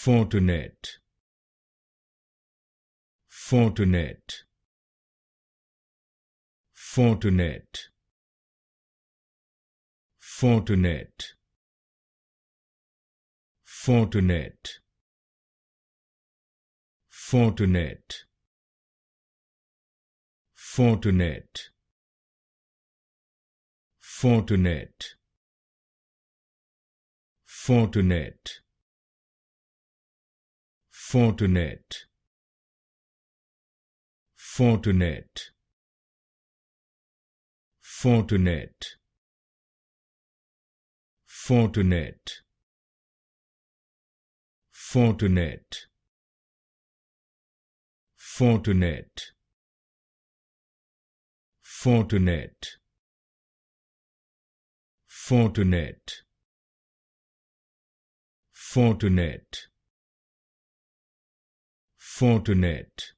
Fortinet, Fortinet, Fortinet, Fortinet, Fortinet, Fortinet, Fortinet, Fortinet, Fortinet, Fortinet, Fortinet, Fortinet, Fortinet, Fortinet, Fortinet, Fortinet, Fortinet, Fortinet, Fortinet,